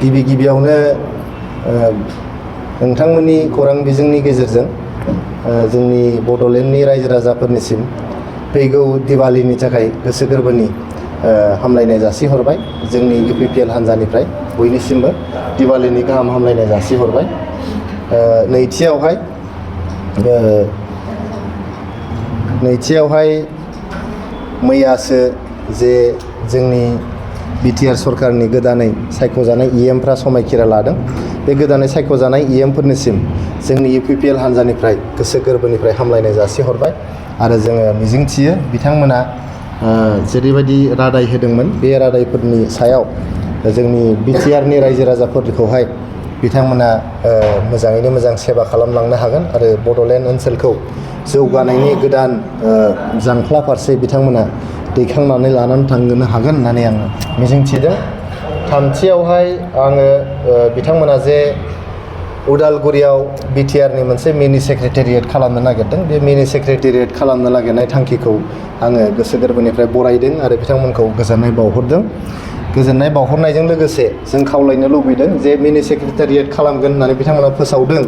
गिबियावनो नोंथांमोननि खौरां बिजोंनि गेजेरजों जोंनि बड'लेण्डनि रायजो राजाफोरनिसिम फैगौ दिवालीनि थाखाय गोसो गोरबोनि हामलायनाय जासिहरबाय। जोंनि UPPL हान्जानिफ्राय बयनिसिमबो दिवालीनि गाहाम हामलायनाय जासिहरबाय। नैथियावहाय मैयासो जे जोंनि BTR सरकारनि गोदानै सायख'जानाय EMफ्रा समायखिरा लादों। बे गोदानै सायख'जानाय EMफोरनिसिम जोंनि UPPL हान्जानिफ्राय गोसो गोरबोनिफ्राय हामलायनाय जासिहरबाय आरो जोङो मिजिंथियो बिथांमोना जेरैबायदि रादाय होदोंमोन बे रादायफोरनि सायाव जोंनि BTRनि रायजो राजाफोरखौहाय बिथांमोना मोजाङैनो मोजां सेवा खालामलांनो हागोन आरो बड'लेण्ड ओनसोलखौ जौगानायनि गोदान जांख्ला फारसे बिथांमोना दैखांनानै लानानै थांनो हागोन होननानै आं मिजिंथिदों। थामथियावहाय आङो बिथांमोना जे उदालगुरियाव BTRनि मोनसे मिनि सेक्रेटारियेट खालामनो नागिरदों, बे मिनि सेक्रेटारियेट खालामनो नागिरनाय थांखिखौ आङो गोसो गोरबोनिफ्राय बरायदों आरो बिथांमोनखौ गोजोननाय बावहरदों। गोजोननाय बावहरनायजों लोगोसे जों खावलायनो लुबैदों जे मिनि सेक्रेटारियेट खालामगोन होननानै बिथांमोना फोसावदों,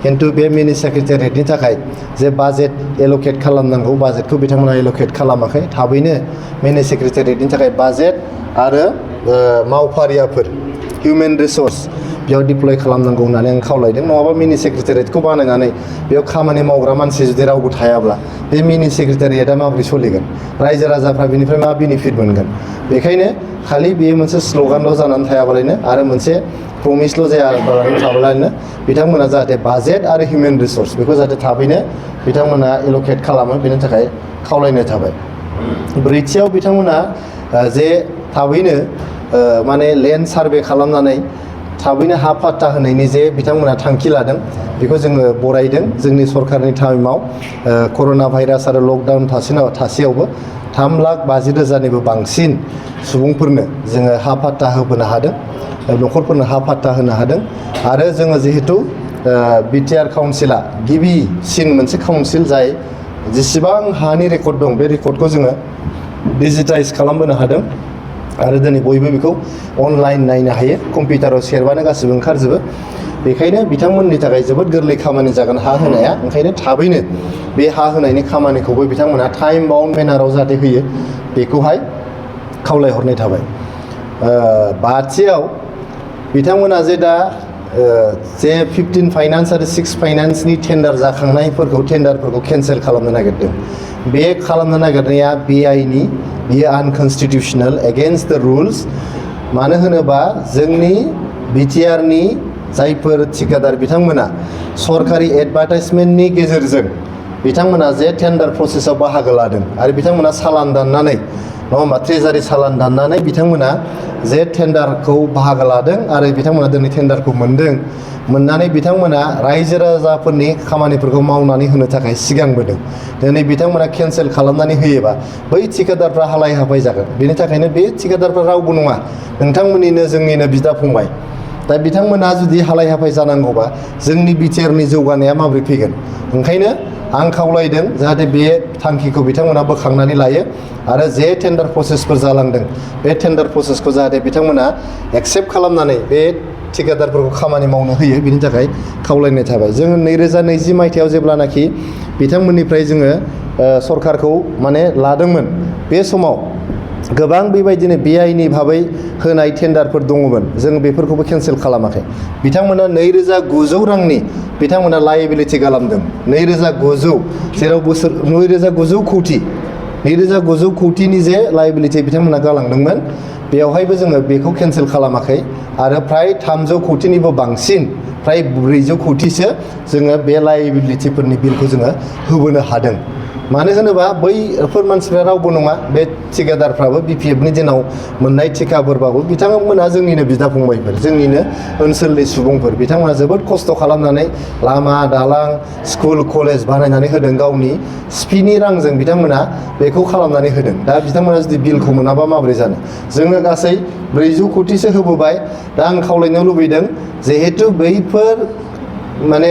खिन्थु बे मिनि सेक्रेटारियेटनि थाखाय जे बाजेट एल'केट खालामनांगौ बाजेटखौ बिथांमोना एल'केट खालामाखै। थाबैनो मिनि सेक्रेटारियेटनि थाखाय बाजेट आरो मावफारियाफोर हिउमेन रिसर्स बेयाव डिप्लय खालामनांगौ होननानै आं खावलायदों। नङाबा मिनि सेक्रेटारियेटखौ बानायनानै बेयाव खामानि मावग्रा मानसि जुदि रावबो थायाब्ला बे मिनि सेक्रेटारियेटआ माबोरै सोलिगोन, रायजो राजाफ्रा बेनिफ्राय मा बेनिफिट मोनगोन। बेखायनो खालि बेयो मोनसे स्ल'गानल' जानानै थायाबालायनो आरो मोनसे प्रमिसल' जायाबालानो थाब्लानो बिथांमोना जाहाथे बाजेट आरो हिउमेन रिसर्स बेखौ जाहाथे थाबैनो बिथांमोना एल'केट खालामो, बेनि थाखाय खावलायनाय थाबाय। ब्रैथियाव बिथांमोना जे थाबैनो माने लेन्ड सार्भे खालामनानै थाबैनो हा पाट्टा होनायनि जे बिथांमोना थांखि लादों बेखौ जोङो बरायदों। जोंनि सरकारनि टाइमाव कर'ना भाइरास आरो लकडाउन थासेयावबो 3,50,000निबो बांसिन सुबुंफोरनो जोङो हा पाट्टा होबोनो हादों, न'खरफोरनो हा पाट्टा होनो हादों। आरो जोङो जिहेथु BTR काउन्सिला गिबिसिन मोनसे काउन्सिल जाय जेसेबां हानि रेकर्ड दं बे रेकर्डखौ जोङो डिजिटाइज खालामबोनो हादों आरो दिनै बयबो बेखौ अनलाइन नायनो हायो, कम्पिउटाराव सेरबानो गासिबो ओंखारजोबो। बेखायनो बिथांमोननि थाखाय जोबोद गोरलै खामानि जागोन हा होनाया। ओंखायनो थाबैनो बे हा होनायनि खामानिखौबो बिथांमोना टाइम बाउन्ड मेनाराव जाहाथे होयो बेखौहाय खावलायहरनाय थाबाय। बाथियाव बिथांमोना जे दा जे 15 फाइनान्स आरो 6 फाइनान्सनि टेन्डार जाखांनायफोरखौ टेन्डारफोरखौ केन्सेल खालामनो नागिरदों। बे खालामनो नागिरनाया बेयो आनकनस्टिटिउसनेल एगेन्स्ट द रुल्स। मानो होनोबा जोंनि BTRनि जायफोर थिकादार बिथांमोना सरकारि एडभार्टाइजमेन्टनि गेजेरजों बिथांमोना जे टेन्डार प्रसेसआव बाहागो लादों आरो बिथांमोना सालान दाननानै नङा होमबा ट्रेजारि सालान दाननानै बिथांमोना जे टेन्डारखौ बाहागो लादों आरो बिथांमोना दिनै टेन्डारखौ मोननानै बिथांमोना रायजो राजाफोरनि खामानिफोरखौ मावनानै होनो थाखाय सिगांबोदों। दिनै बिथांमोना केन्सेल खालामनानै होयोबा बै थिकादारफ्रा हालाय हाफाय जागोन। बेनि थाखायनो बे थिकादारफ्रा रावबो नङा, नोंथांमोननिनो जोंनिनो बिदा फंबाय। दा बिथांमोना जुदि हालाय हाफाय जानांगौबा जोंनि BTRनि जौगानाया माबोरै फैगोन। ओंखायनो आं खावलायदों जाहाथे बे थांखिखौ बिथांमोना बोखांनानै लायो आरो जे टेन्डार प्रसेसफोर जालांदों बे टेन्डार प्रसेसखौ जाहाथे बिथांमोना एक्सेप्ट खालामनानै बे थिकादारफोरखौ खामानि मावनो होयो, बिनि थाखाय खावलायनाय थाबाय। जोङो 2020 मायथाइयाव जेब्लानाखि बिथांमोननिफ्राय जोङो सरकारखौ माने लादोंमोन बे समाव गोबां बेबायदिनो बेआइनि भाबै होनाय टेन्डारफोर दङमोन, जों बेफोरखौबो केन्सेल खालामाखै। बिथांमोना 2,900 रांनि बिथांमोना लायबिलिटि खालामदों। 2,900 जेराव 2,900 कौटिनि जे लायबिलिटि बिथांमोना गालांदोंमोन, बेवहायबो जोङो बेखौ केन्सेल खालामाखै आरो फ्राय 300 कौटिनिबो बांसिन फ्राय 400 कौटिसो जोङो बे लायबिलिटिफोरनि बिलखौ जोङो होबोनो हादों। मानो होनोबा बैफोर मानसिफ्रा रावबो नङा, बे थिकादारफ्राबो BPFनि दिनाव मोननाय थिकाफोरबाबो बिथांमोना जोंनिनो बिदा फंबायफोर, जोंनिनो ओनसोलनि सुबुंफोर। बिथांमोना जोबोद खस्थ' खालामनानै लामा दालां स्कुल कलेज बानायनानै होदों, गावनि सिपिनि रांजों बिथांमोना बेखौ खालामनानै होदों। दा बिथांमोना जुदि बिलखौ मोनाबा माबोरै जानो। जोङो गासै 400 कौटिसो होबोबाय। दा आं खावलायनो लुबैदों जिहेथु बैफोर माने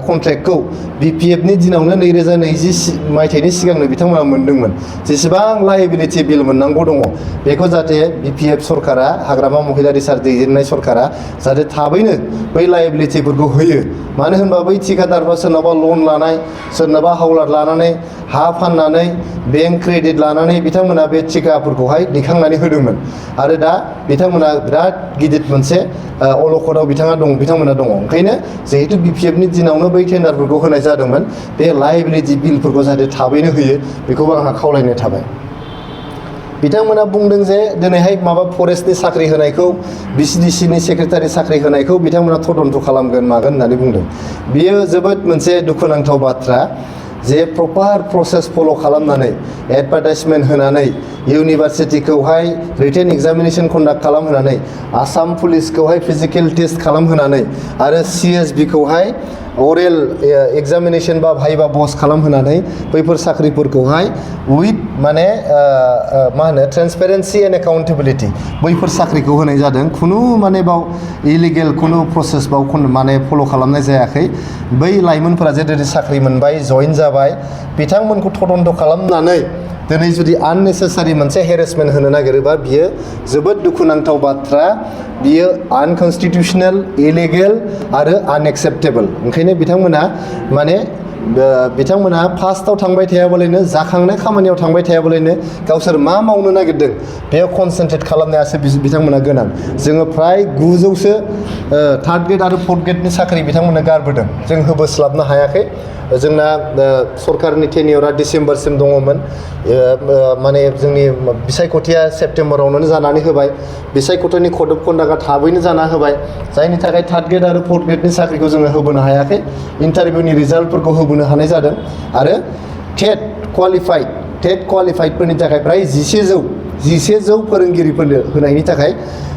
कन्ट्रेक्टखौ BPF नि दिनावनो 2020 मायथाइनि सिगांनो बिथांमोना मोनदोंमोन जेसेबां लायबिलिटि बिल मोननांगौ दङ बेखौ जाहाथे BPF सरकारा हाग्रामा महिलारि सार दैदेननाय सरकारा जाहाथे थाबैनो बै लायबिलिटिफोरखौ होयो मानो होनबा बै ठिकादारफ्रा सोरनावबा लन लानाय सोरनावबा हावलाद लानानै हा फाननानै बेंक क्रेडिट लानानै बिथांमोना बे ठिकाफोरखौहाय दैखांनानै होदोंमोन आरो दा बिथांमोना बिराद गिदिर मोनसे अलखदाव बिथांमोना दङ ओंखायनो जिहेतु BPF नि दिनावनो बै टेन्डारफोरखौ होनाय जादोंमोन बे लायबिलिटि बिलफोरखौ जाहाथे थाबैनो होयो बेखौबो आंहा खावलायनाय थाबाय बिथांमोना बुंदों जे दिनैहाय माबा फरेस्टनि साख्रि होनायखौ BCDC नि सेक्रेटारि साख्रि होनायखौ बिथांमोना तदन्त खालामगोन मागोन होननानै बुंदों बियो जोबोद मोनसे दुखुनांथाव बाथ्रा जे प्रपार प्रसेस फल' खालामनानै एडभार्टाइजमेन्ट होनानै इउनिभार्सिटिखौहाय रिटेन एग्जामिनेशन कन्डाक्ट खालामहोनानै आसाम पुलिसखौहाय फिजिकेल टेस्ट खालामहोनानै आरो CSB खौहाय अरेल एग्जामिनेशन बा भाइबा बस खालामहोनानै बैफोर साख्रिफोरखौहाय उइथ माने मा होनो ट्रेन्सपेरेन्सि एन्ड एकाउन्टेबिलिटि बैफोर साख्रिखौ होनाय जादों खुनु माने बाव इलिगेल खुनु प्रसेस बाव माने फल' खालामनाय जायाखै बै लाइमोनफोरा जे दिनै साख्रि मोनबाय जइन जाबाय बिथांमोनखौ तदन्त खालामनानै दिनै जुदि आननेसेसारि मोनसे हेरेसमेन्ट होनो नागिरोबा बियो जोबोद दुखुनांथाव बाथ्रा बियो आनकनस्टिटिउसनेल इलिगेल आरो आनएक्सेप्टेबल ओंखायनो बिथांमोना फार्स्टआव थांबाय थायाबालायनो जाखांनाय खामानियाव थांबाय थायाबालायनो गावसोर मा मावनो नागिरदों बेयाव कनसेन्ट्रेट खालामनायासो बिथांमोना गोनां जोङो फ्राय 900सो थार्ड ग्रेड आरो फर्थ ग्रेडनि साख्रि बिथांमोना गारबोदों जों होबोस्लाबनो हायाखै जोंना सरकारनि टेनियरा डिसेम्बरसिम दङमोन माने जोंनि बिसायख'थिया सेप्तेम्बरावनो जानानै होबाय बिसायख'थिनि कड अफ कन्डाक्टआ थाबैनो जाना होबाय जायनि थाखाय थार्ड ग्रेड आरो फर्थ ग्रेडनि साख्रिखौ जोङो होबोनो हायाखै इन्टारभिउनि रिजाल्टफोरखौ होबोनो हानाय जादों आरो टेट क्वालिफाइडफोरनि थाखाय फ्राय 1100 फोरोंगिरिफोरनो होनायनि थाखाय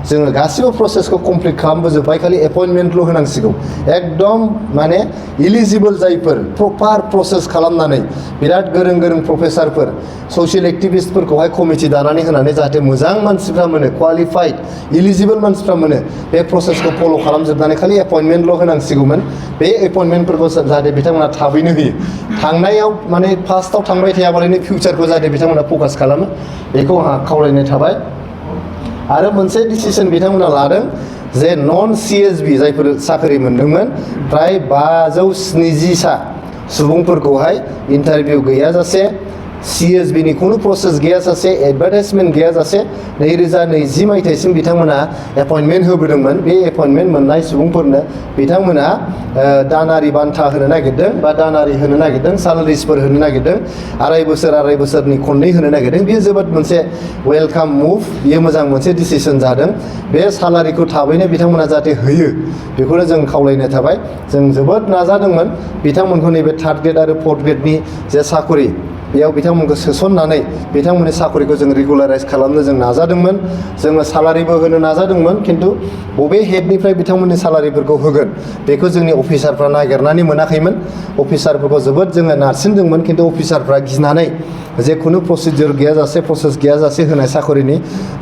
जोङो गासिबो प्रसेसखौ कमप्लिट खालामबोजोब्बाय खालि एपइन्टमेन्टल' होनांसिगौ एकदम माने इलिजिबल जायफोर प्रपार प्रसेस खालामनानै बिराद गोरों प्रफेसारफोर ससियेल एक्टिभिस्टफोरखौहाय कमिटि दानानै होनानै जाहाथे मोजां मानसिफ्रा मोनो क्वालिफाइड इलिजिबल मानसिफ्रा मोनो बे प्रसेसखौ फल' खालामजोबनानै खालि एपइन्टमेन्टल' होनांसिगौमोन बे एपइन्टमेन्टफोरखौ जाहाथे बिथांमोना थाबैनो होयो थांनायाव माने फार्स्टआव थांबाय थायाबालायनो फिउचारखौ जाहाथे बिथांमोना फकास खालामो बेखौ आंहा खावलायनाय थाबाय आरो मोनसे डिसिसन बिथांमोना लादों जे नन CSB जायफोर साख्रि मोनदोंमोन फ्राय 570 सुबुंफोरखौहाय इन्टारभिउ गैयाजासे CSB नि खुनु प्रसेस गैयाजासे एडभार्टाइजमेन्ट गैयाजासे 2020 मायथाइसिम बिथांमोना एपइन्टमेन्ट होबोदोंमोन बे एपइन्टमेन्ट मोननाय सुबुंफोरनो बिथांमोना दानारि बान्था होनो नागिरदों बा दानारि होनो नागिरदों सालारिसफोर होनो नागिरदों आराय बोसोरनि खननै होनो नागिरदों बेयो जोबोद मोनसे वेलकाम मुभ बेयो मोजां मोनसे डिसिसन जादों बे सालारिखौ थाबैनो बिथांमोना जाहाथे होयो बेखौनो जों खावलायनाय थाबाय जों जोबोद नाजादोंमोन बिथांमोनखौ नैबे थार्ड ग्रेड आरो फर्थ ग्रेडनि जे साकरि बेयाव बिथांमोनखौ सोसननानै बिथांमोननि साकरिखौ जों रेगुलाराइज खालामनो जों नाजादोंमोन जोङो सालारिबो होनो नाजादोंमोन खिन्थु बबे हेडनिफ्राय बिथांमोननि सालारिफोरखौ होगोन बेखौ जोंनि अफिसारफ्रा नागिरनानै मोनाखैमोन अफिसारफोरखौ जोबोद जोङो नारसिनदोंमोन खिन्थु अफिसारफ्रा गिनानै जे खुनु प्रसिडियर गैयाजासे प्रसेस गैयाजासे होनाय साकरिनि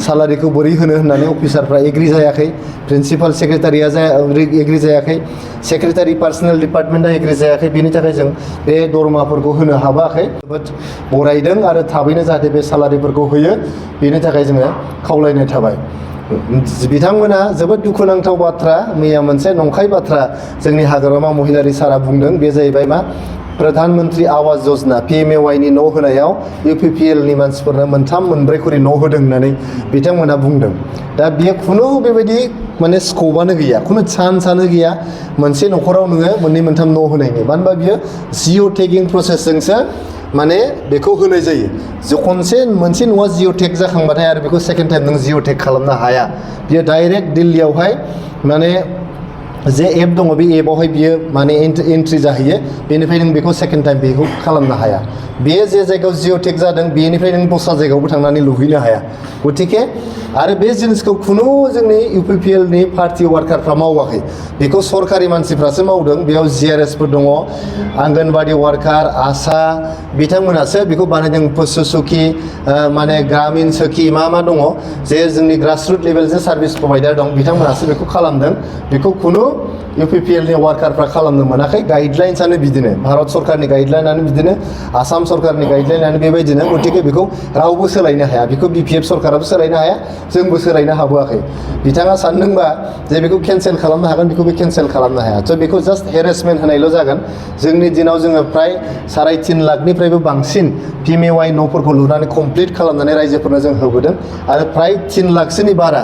सालारिखौ बोरै होनो होननानै अफिसारफ्रा एग्रि जायाखै प्रिन्सिपाल सेक्रेटारिया एग्रि जायाखै सेक्रेटारि पार्सनेल डिपार्टमेन्टआ एग्रि जायाखै बेनि थाखाय जों बे दरमाफोरखौ होनो हाबाखै जोबोद बरायदों आरो थाबैनो जाहाथे बे सालारिफोरखौ होयो बेनि थाखाय जोङो खावलायनाय थाबाय बिथांमोना जोबोद दुखुनांथाव बाथ्रा मैया मोनसे नंखाय बाथ्रा जोंनि हाग्रामा महिलारि सारा बुंदों बे जाहैबाय मा प्रधानमन्त्री आवास योजना PMAY नि न' होनायाव UPPL नि मानसिफोरनो 3-4 खरि न' होदों होननानै बिथांमोना बुंदों दा बियो खुनु बेबायदि माने स्क'पआनो गैया खुनु चान्सआनो गैया मोनसे न'खराव नोङो 2-3 न' होनायनि मानो होनबा बियो जिअ' टेगिं प्रसेसजोंसो माने बेखौ होनाय जायो जे खनसे मोनसे न'आ जिअ' टेग जाखांबाथाय आरो बेखौ सेकेन्ड टाइम नों जिअ' टेग खालामनो हाया बियो डाइरेक्ट दिल्लीयावहाय माने जे एप दङ बे एपआवहाय बियो माने एन्ट्रि जाहैयो बेनिफ्राय नों बेखौ सेकेन्ड टाइम बेखौ खालामनो हाया बे जे जायगायाव जिअ' टेग जादों बेनिफ्राय नों दस्रा जायगायावबो थांनानै लुहैनो हाया गतिके आरो बे जिनिसखौ खुनु जोंनि UPPL नि पार्टि वार्कारफ्रा मावाखै बेखौ सरकारि मानसिफ्रासो मावदों बेयाव GRSफोर दङ आंगनबादि वार्कार आशा बिथांमोनासो बेखौ बानायदों पशु सखि माने ग्रामीण सखि मा दङ जे जोंनि ग्रासरुट लेभेलजों सार्भिस प्रभाइडार दं बिथांमोनासो बेखौ खालामदों बेखौ खुनु UPPL नि वार्कारफ्रा खालामनो मोनाखै गाइडलाइन्सआनो बिदिनो भारत सरकारनि गाइडलाइनआनो बिदिनो आसाम सरकारनि गाइडलाइनआनो बेबायदिनो गतिके बेखौ रावबो सोलायनो हाया बेखौ BPF सरकाराबो सोलायनो हाया जोंबो सोलायनो हाबोआखै बिथाङा सानदोंबा जे बेखौ केन्सेल खालामनो हागोन बेखौ बे केन्सेल खालामनो हाया स' बेखौ जास्ट हेरेसमेन्ट होनायल' जागोन जोंनि दिनाव जोङो प्राय 3.5 लाखनिफ्रायबो बांसिन PMAY न'फोरखौ लुनानै कमप्लिट खालामनानै रायजोफोरनो जों होबोदों आरो प्राय 3 लाखसोनि बारा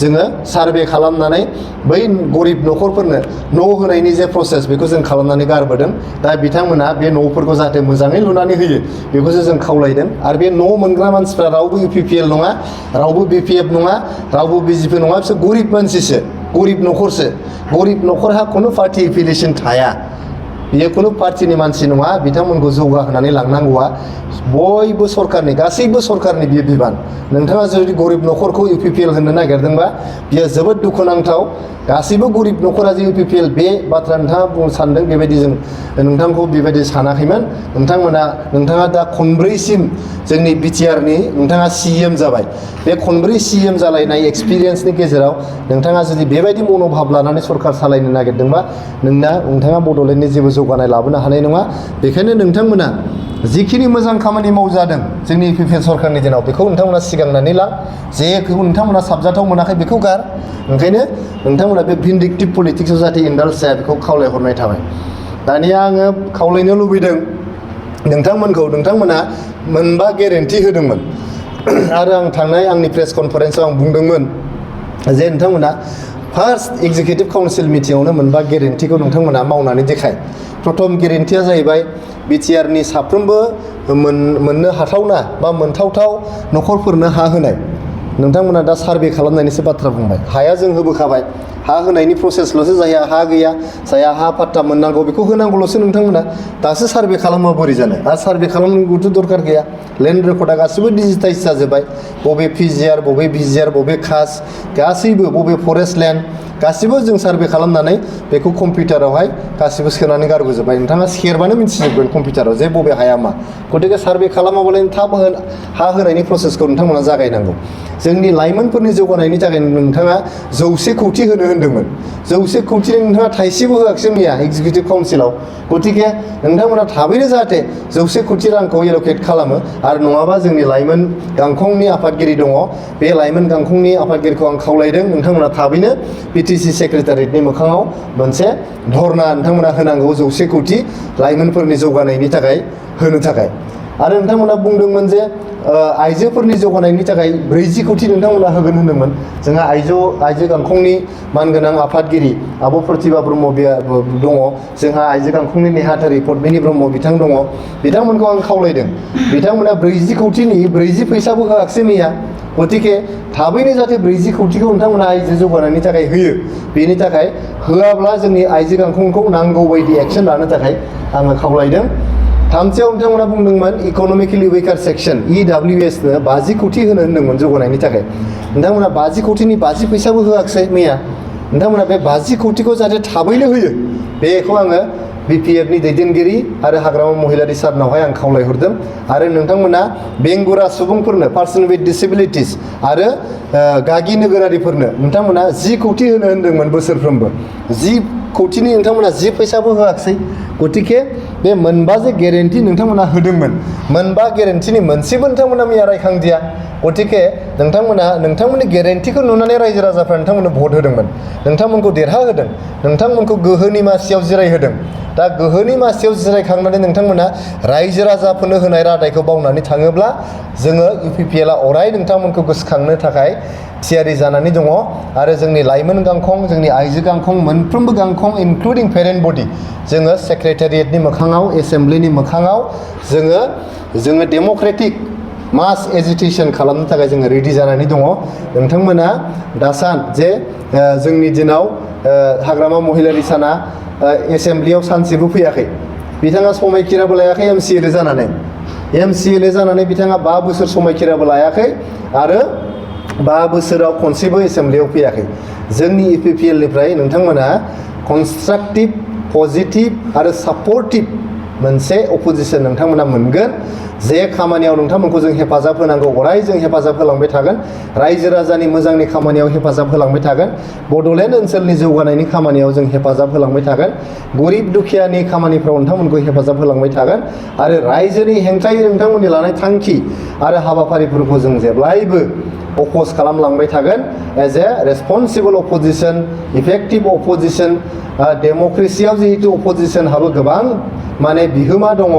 जोङो सार्भे खालामनानै बै गरिब न'खरफोरनो न' होनायनि जे प्रसेस बेखौ जों खालामनानै गारबोदों दा बिथांमोना बे न'फोरखौ जाहाथे मोजाङै लुनानै होयो बेखौसो जों खावलायदों आरो बे न' मोनग्रा मानसिफ्रा रावबो UPPL नङा रावबो BPF नङा रावबो BJP नङा बिसोर गरिब मानसिसो गरिब न'खरसो गरिब न'खरहा खुनु पार्टि एफिलिएसन थाया बियो खुनु पार्टिनि मानसि नङा बिथांमोनखौ जौगाहोनानै लांनांगौआ बयबो सरकारनि गासैबो सरकारनि बियो बिबान नोंथाङा जुदि गरिब न'खरखौ UPPL होनो नागिरदोंबा बियो जोबोद दुखुनांथाव गासैबो गरिब न'खरा जे UPPL बे बाथ्रा नोंथाङा बुंनो सानदों बेबायदि जों नोंथांखौ बेबायदि सानाखैमोन नोंथाङा दा खनब्रैसिम जोंनि BTR नि नोंथाङा CM जाबाय बे खनब्रै CM जालायनाय एक्सपिरियेन्सनि गेजेराव नोंथाङा जुदि बेबायदि मन'भाब लानानै सरकार सालायनो नागिरदोंबा नोंथाङा बड'लेण्डनि जेबो जौगानाय लाबोनो हानाय नङा बेखायनो नोंथांमोना जिखिनि मोजां खामानि मावजादों जोंनि UPPL सरकारनि दिनाव बेखौ नोंथांमोना सिगांनानै ला जेखौ नोंथांमोना साबजाथाव मोनाखै बेखौ गार ओंखायनो नोंथांमोना बे भिन्डिक्टिभ पलिटिक्सआव जाहाथे इन्डाल्ज जाया बेखौ खावलायहरनाय थाबाय दानिया आङो खावलायनो लुबैदों नोंथांमोना मोनबा गेरेन्टि होदोंमोन आरो आं थांनाय आंनि प्रेस कनफारेन्सआव आं बुंदोंमोन जे नोंथांमोना फार्स्ट एग्जिकिउटिभ काउन्सिल मिटिङावनो मोनबा गेरेन्टिखौ नोंथांमोना मावनानै देखाय प्रथम गेरेन्टिया जाहैबाय BTR नि साफ्रोमबो मोननो हाथावना बा मोनथावथाव न'खरफोरनो हा होनाय नोंथांमोना दा सार्भे खालामनायनिसो बाथ्रा बुंबाय हाया जों होबोखाबाय हा होनायनि प्रसेसल'सो जायहा हा गैया जायहा हा पाट्टा मोननांगौ बेखौ होनांगौल'सो नोंथांमोना दासो सार्भे खालामो बोरै जानो आरो सार्भे खालामनांगौथ' दरखार गैया लेन्ड रेकर्डआ गासिबो डिजिटाइज जाजोब्बाय बबे PGR बबे BGR बबे खास गासैबो बबे फरेस्ट लेन्ड गासिबो जों सार्भे खालामनानै बेखौ कम्पिउटारावहाय गासिबो सोनानै गारबोजोब्बाय नोंथाङा सेरबानो मिन्थिजोबगोन कम्पिउटाराव जे बबे हाया मा गतिके सार्भे खालामाबालाय थाब हा होनायनि प्रसेसखौ नोंथांमोना जागायनांगौ जोंनि लाइमोनफोरनि जौगानायनि थाखाय नोंथाङा 100 कौटि होनो होन्दोंमोन 100 कौटिनि नोंथाङा थाइसेबो होआखिसै मैया एग्जिकिउटिभ काउन्सिलाव गतिके नोंथांमोना थाबैनो जाहाथे 100 कौटि रांखौ एल'केट खालामो आरो नङाबा जोंनि लाइमोन गांखंनि आफादगिरि दङ बे लाइमोन गांखंनि आफादगिरिखौ आं खावलायदों नोंथांमोना थाबैनो BTC सेक्रेटारियेटनि मोखाङाव मोनसे धरना नोंथांमोना होनांगौ 100 कौटि लाइमोनफोरनि जौगानायनि थाखाय होनो थाखाय आरो नोंथांमोना बुंदोंमोन जे आइजोफोरनि जौगानायनि थाखाय 40 कौटि नोंथांमोना होगोन होनदोंमोन जोंहा आइजो गांखंनि मानगोनां आफादगिरि आब' प्रतिभा ब्रह्म दङ जोंहा आइजो गांखंनि नेहाथारि पद्मिनी ब्रह्म बिथां दङ बिथांमोनखौ आं खावलायदों बिथांमोना 40 कौटिनि 40 फैसाबो होआखिसै मैया गतिके थाबैनो जाहाथे 40 कौटिखौ नोंथांमोना आइजो जौगानायनि थाखाय होयो बेनि थाखाय होआब्ला जोंनि आइजो गांखंखौ नांगौ बायदि एक्सन लानो थाखाय आङो खावलायदों थामथियाव नोंथांमोना बुंदोंमोन इक'नमिकेलि उइकार सेक्सन EWS नो 50 कौटि होनो होन्दोंमोन जौगानायनि थाखाय नोंथांमोना 50 कौटिनि 50 फैसाबो होआखिसै मैया नोंथांमोना बे 50 कौटिखौ जाहाथे थाबैनो होयो बेखौ आङो BPF नि दैदेनगिरि आरो हाग्रामा महिलारि सारनावहाय आं खावलायहरदों आरो नोंथांमोना बेंगुरा सुबुंफोरनो पार्सन विथ डिसेबिलिटिस आरो गागि नोगोरारिफोरनो नोंथांमोना 10 कौटि होनो होन्दोंमोन बोसोरफ्रोमबो 10 कौटिनि नोंथांमोना 10 फैसाबो होआखिसै गतिके बे मोनबा जे गेरेन्टि नोंथांमोना होदोंमोन मोनबा गेरेन्टिनि मोनसेबो नोंथांमोना मैया रायखांदिया गतिके नोंथांमोननि गेरेन्टिखौ नुनानै रायजो राजाफ्रा नोंथांमोननो भट होदोंमोन नोंथांमोनखौ देरहाहोदों नोंथांमोनखौ गोहोनि मासियाव जिरायहोदों दा गोहोनि मासियाव जिरायखांनानै नोंथांमोना रायजो राजाफोरनो होनाय रादायखौ बावनानै थाङोब्ला जोङो UPPL आ अराय नोंथांमोनखौ गोसोखांनो थाखाय थियारि जानानै दङ आरो जोंनि लाइमोन गांखं जोंनि आइजो गांखं मोनफ्रोमबो गांखं इनक्लुडिं पेरेन्ट बडि जोङो सेक्रेटारियेटनि मोखाङाव एसेम्ब्लिनि मोखाङाव जोङो डेम'क्रेटिक मास एजिटेसन खालामनो थाखाय जोङो रेडि जानानै दङ नोंथांमोना दासान जे जोंनि दिनाव हाग्रामा महिलारि साना एसेम्ब्लियाव सानसेबो फैयाखै बिथाङा समायखिराबो लायाखै MCLA जानानै बिथाङा 5 बोसोर समायखिराबो लायाखै आरो 5 बोसोराव खनसेबो एसेम्ब्लियाव फैयाखै जोंनि UPPL निफ्राय नोंथांमोना कनस्ट्राक्टिभ पजिटिभ आरो सापर्टिभ मोनसे अपोजिसन नोंथांमोना मोनगोन जे खामानियाव नोंथांमोनखौ जों हेफाजाब होनांगौ अराय जों हेफाजाब होलांबाय थागोन रायजो राजानि मोजांनि खामानियाव हेफाजाब होलांबाय थागोन बड'लेण्ड ओनसोलनि जौगानायनि खामानियाव जों हेफाजाब होलांबाय थागोन गरिब दुखियानि खामानिफ्राव नोंथांमोनखौ हेफाजाब होलांबाय थागोन आरो रायजोनि हेंथायै नोंथांमोननि लानाय थांखि आरो हाबाफारिफोरखौ जों जेब्लायबो अपोज खालामलांबाय थागोन as a responsible opposition effective opposition डेम'क्रेसियाव जिहेतु अपोजिसनहाबो गोबां माने बिहोमा दङ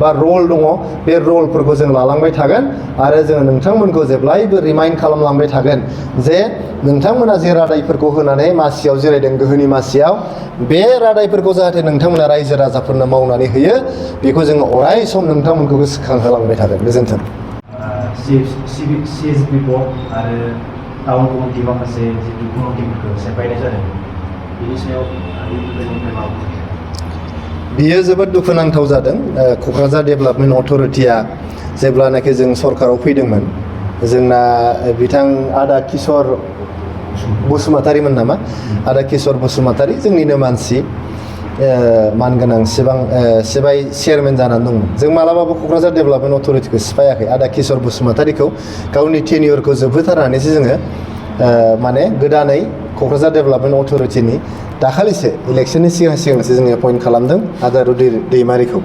बा रल दङ बे रलफोरखौ जों लालांबाय थागोन आरो जोङो नोंथांमोनखौ जेब्लायबो रिमाइन्ड खालामलांबाय थागोन जे नोंथांमोना जे रादायफोरखौ होनानै मासियाव जिरायदों गोहोनि मासियाव बे रादायफोरखौ जाहाथे नोंथांमोना रायजो राजाफोरनो मावनानै होयो बेखौ जोङो अराय सम नोंथांमोनखौ गोसोखांहोलांबाय थागोन गोजोन्थों CSB बर्ड आरो टाउन कमिटि माखासे जितु कमिटिफोरखौ सेफायनाय जादों बेनि सायाव बियो जोबोद दुखुनांथाव जादों क'क्राझार डेभेलपमेन्ट अथ'रिटिया जेब्लानाखि जों सरकाराव फैदोंमोन जोंना बिथां आदा किशोर बसुमतारीमोन नामा आदा किशोर बसुमतारी जोंनिनो मानसि मानगोनां सिबाय चेयारमेन जानानै दंमोन जों मालाबाबो क'क्राझार डेभेलपमेन्ट अथ'रिटिखौ सिफायाखै आदा किशोर बसुमतारीखौ गावनि टेनियरखौ जोबहोथारनानैसो जोङो माने गोदानै क'क्राझार डेभेलपमेन्ट अथ'रिटिनि दाखालिसो इलेक्सननि सिगांसो जोङो एपइन्ट खालामदों आदा रुदै दैमारिखौ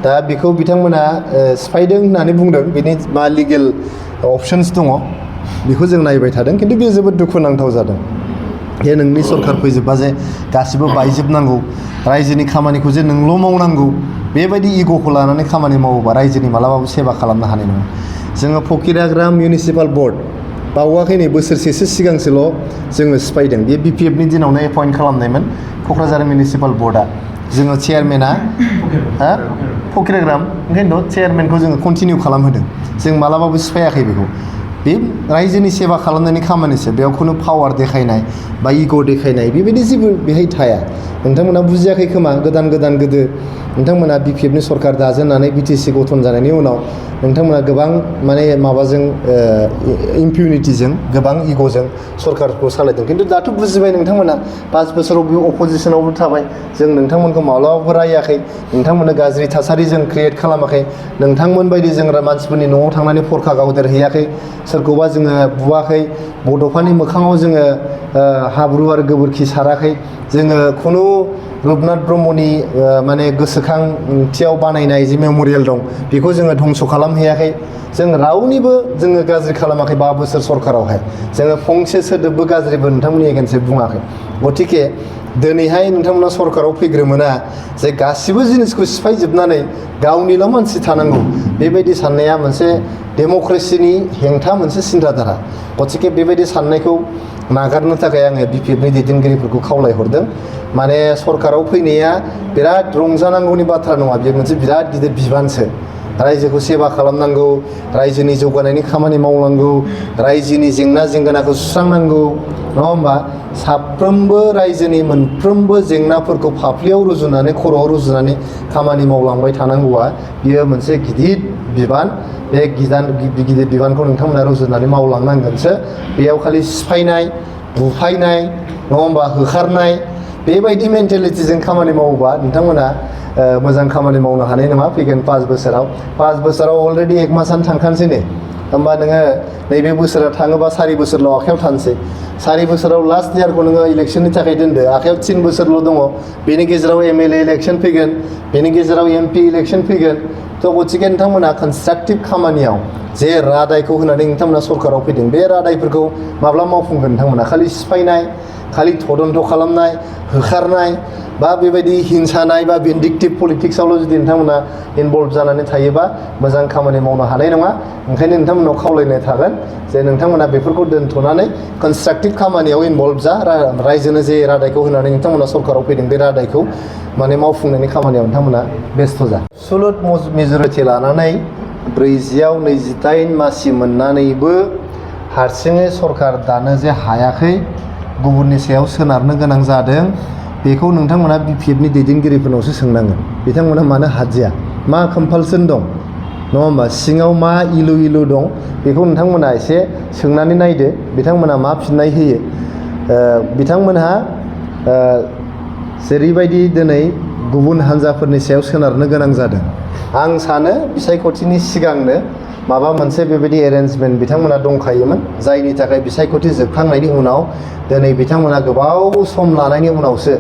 दा बेखौ बिथांमोना सिफायदों होननानै बुंदों बेनि मा लिगेल अपसन्स दङ बेखौ जों नायबाय थादों खिन्थु बेयो जोबोद दुखुनांथाव जादों जे नोंनि सरकार फैजोबबा जे गासिबो बायजोबनांगौ रायजोनि खामानिखौ जे नोंल' मावनांगौ बेबायदि इग'खौ लानानै खामानि मावोबा रायजोनि मालाबाबो सेवा खालामनो हानाय नङा जोङो फकिराग्राम मिउनिसिपाल बर्ड बावाखै नै बोसोरसेसो सिगांसोल' जोङो सिफायदों बे BPFनि दिनावनो एपइन्ट खालामनायमोन क'क्राझार मिउनिसिपाल बर्डआ जोङो चेयारमेना फकिराग्राम ओंखायनोथ' चेयारमेनखौ जोङो कन्टिनिउ खालामहोदों जों मालाबाबो सिफायाखै बेखौ बे रायजोनि सेवा खालामनायनि खामानिसो बेयाव खुनु पावार देखायनाय बा इग' देखायनाय बेबायदि जेबो बेहाय थाया नोंथांमोना बुजियाखै खोमा गोदान गोदो नोंथांमोना BPFनि सरकार दाजेननानै BTC गठन जानायनि उनाव नोंथांमोना गोबां माने माबाजों इम्पिउनिटिजों गोबां इग'जों सरकारखौ सालायदों खिन्थु दाथ' बुजिबाय नोंथांमोना 5 बोसोराव बे अपोजिसनावबो थाबाय जों नोंथांमोनखौ माब्लाबाबो रायाखै नोंथांमोननो गाज्रि थासारि जों क्रियेट खालामाखै नोंथांमोन बायदि जों मानसिफोरनि न'आव थांनानै फरखा गावदेरहैयाखै सोरखौबा जोङो बुवाखै बड'फानि मोखाङाव जोङो हाब्रु आरो गोबोरखि साराखै जोङो खुनु रुपनाथ ब्रह्मनि माने गोसोखांथियाव बानायनाय जे मेम'रियेल दं बेखौ जोङो धंस' खालामहैयाखै जों रावनिबो जोङो गाज्रि खालामाखै 5 बोसोर सरकारावहाय जोङो फंसे सोदोबबो गाज्रिबो नोंथांमोननि एगेन्स्टै बुङाखै गतिके दिनैहाय नोंथांमोना सरकाराव फैग्रोमोना जे गासिबो जिनिसखौ सिफायजोबनानै गावनिल' मानसि थानांगौ बेबायदि साननाया मोनसे डेम'क्रेसिनि हेंथा मोनसे सिन्थाधारा गतिके बेबायदि साननायखौ नागारनो थाखाय आङो BPFनि दैदेनगिरिफोरखौ खावलायहरदों माने सरकाराव फैनाया बिराद रंजानांगौनि बाथ्रा नङा बेयो मोनसे बिराद गिदिर बिबानसो रायजोखौ सेवा खालामनांगौ रायजोनि जौगानायनि खामानि मावनांगौ रायजोनि जेंना जेंगोनाखौ सुस्रांनांगौ नङा होमबा साफ्रोमबो रायजोनि मोनफ्रोमबो जेंनाफोरखौ फाफ्लियाव रुजुनानै खर'आव रुजुनानै खामानि मावलांबाय थानांगौआ बियो मोनसे गिदिर बिबान बे गिदिर बिबानखौ नोंथांमोना रुजुनानै मावलांनांगोनसो बेयाव खालि सिफायनाय बुफायनाय नङा होमबा होखारनाय बेबायदि मेन्टेलिटिजों खामानि मावोबा नोंथांमोना मोजां खामानि मावनो हानाय नङा फैगोन 5 बोसोराव 5 बोसोराव अलरेडि 1 मासानो थांखानोसै नै होमबा नोङो नैबे बोसोरा थाङोबा 4 बोसोरल' आखायाव थानोसै 4 बोसोराव लास्ट इयारखौ नोङो इलेक्सननि थाखाय दोनदो आखायाव 3 बोसोरल' दङ बेनि गेजेराव MLA इलेक्सन फैगोन बेनि गेजेराव MP इलेक्सन फैगोन थ' गतिके नोंथांमोना कनस्ट्राक्टिभ खामानियाव जे रादायखौ होनानै नोंथांमोना सरकाराव फैदों बे रादायफोरखौ माब्ला मावफुंगोन नोंथांमोना खालि सिफायनाय खालि तदन्त खालामनाय होखारनाय बा बेबायदि हिंसानाय बा भिन्डिक्टिभ पलिटिक्सआवल' जुदि नोंथांमोना इनभल्भ जानानै थायोबा मोजां खामानि मावनो हानाय नङा ओंखायनो नोंथांमोनाव खावलायनाय थागोन जे नोंथांमोना बेफोरखौ दोनथ'नानै कनस्ट्राक्टिभ खामानियाव इनभल्भ जा रायजोनो जे रादायखौ होनानै नोंथांमोना सरकाराव फैदों बे रादायखौ माने मावफुंनायनि खामानियाव नोंथांमोना बेस्थ' जा एबसुलुट मेजरिटि लानानै 40आव 28 मासि मोननानैबो हारसिङै सरकार दानो जे हायाखै गुबुननि सायाव सोनारनो गोनां जादों बेखौ नोंथांमोना BPFनि दैदेनगिरिफोरनावसो सोंनांगोन बिथांमोना मानो हाजिया मा कम्पालसन दं नङा होमबा सिङाव मा इलु दं बेखौ नोंथांमोना एसे सोंनानै नायदो बिथांमोना मा फिननाय होयो बिथांमोनहा जेरैबायदि दिनै गुबुन हान्जाफोरनि सायाव सोनारनो गोनां जादों। आं सानो बिसायख'थिनि सिगांनो माबा मोनसे बेबायदि एरेन्जमेन्ट बिथांमोना दंखायोमोन, जायनि थाखाय बिसायख'थि जोबखांनायनि उनाव दिनै बिथांमोना गोबाव सम लानायनि उनावसो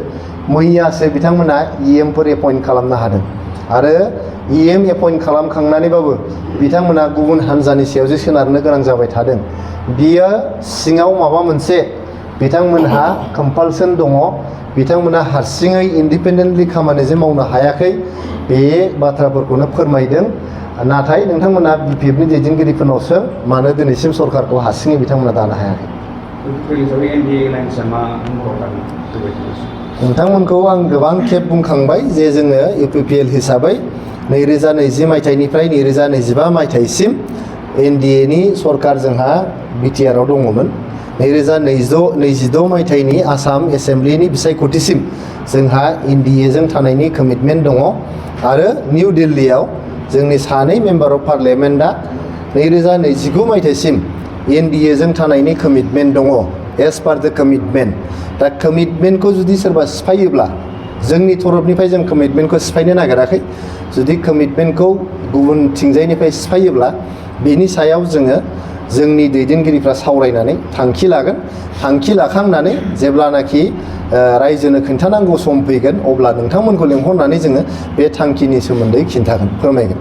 मैयासो बिथांमोना EMफोर एपइन्ट खालामनो हादों। आरो EM एपइन्ट खालामखांनानैबाबो बिथांमोना गुबुन हान्जानि सायावसो सोनारनो गोनां जाबाय थादों। बियो सिङाव माबा मोनसे बिथांमोनहा कम्पालसन दङ, बिथांमोना हारसिङै इन्डिपेन्डेन्टलि खामानि जे मावनो हायाखै, बे बाथ्राफोरखौनो फोरमायदों। नाथाय नोंथांमोना BPFनि दैदेनगिरिफोरनावसो मानो दिनैसिम सरकारखौ हारसिङै बिथांमोना दानो हायाखै? नोंथांमोनखौ आं गोबां खेब बुंखांबाय जे जोङो UPPL हिसाबै 2020 मायथाइनिफ्राय 2025 मायथाइसिम NDAनि सरकार जोंहा BTR आव दङमोन। 2026 मायथाइनि आसाम एसेम्ब्लिनि बिसायख'थिसिम जोंहा NDAजों थानायनि कमिटमेन्ट दङ। आरो निउ दिल्लीयाव जोंनि सानै मेम्बार अफ पार्लियामेन्टआ 2029 मायथाइसिम NDAजों थानायनि कमिटमेन्ट दङ। एज पार द कमिटमेन्ट। दा कमिटमेन्टखौ जुदि सोरबा सिफायोब्ला, जोंनि तरफनिफ्राय जों कमिटमेन्टखौ सिफायनो नागिराखै, जुदि कमिटमेन्टखौ गुबुनथिंजायनिफ्राय सिफायोब्ला बेनि सायाव जोङो जोंनि दैदेनगिरिफ्रा सावरायनानै थांखि लागोन। थांखि लाखांनानै जेब्लानाखि रायजोनो खिन्थानांगौ सम फैगोन, अब्ला नोंथांमोनखौ लेंहरनानै जोङो बे थांखिनि सोमोन्दै खिन्थागोन, फोरमायगोन।